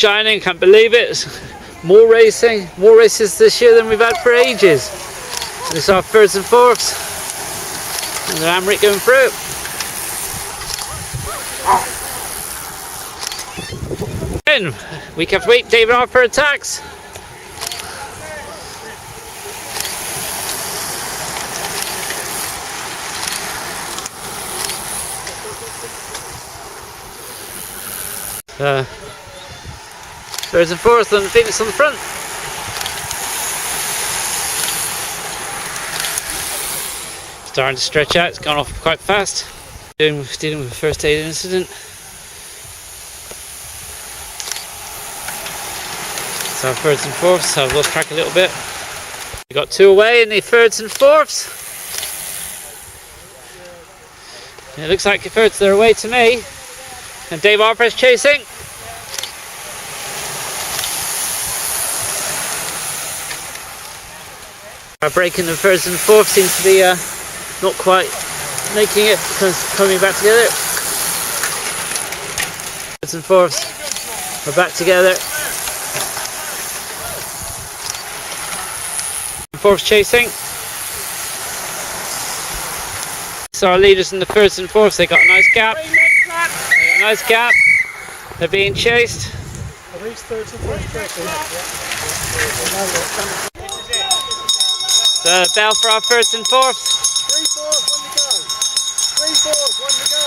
shining, can't believe it. More races this year than we've had for ages. And it's our thirds and fourths. And the Amrit going through. Again, week after week, David Harper attacks. Thirds and fourths and Phoenix on the front. Starting to stretch out, it's gone off quite fast. Dealing with a first aid incident. So our thirds and fourths, I've lost track a little bit. We got two away in the thirds and fourths. It looks like the thirds are away to me. And Dave Harper is chasing. Our break in the thirds and fourths seems to be not quite making it, because coming back together. Thirds and fourths, we're back together. Fourths chasing. So our leaders in the thirds and fourths, they got a nice gap. They're being chased. The bell for our thirds and fourths. 3 fourths, 1 to go. 3 fourths, 1 to go.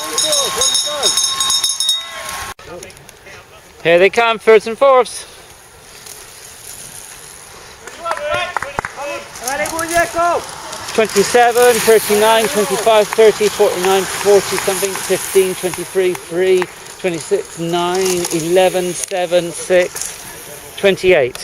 3 fourths, 1 to go. Here they come, thirds and fourths. 27, 39, 25, 30, 49, 40 something, 15, 23, 3, 26, 9, 11, 7, 6, 28.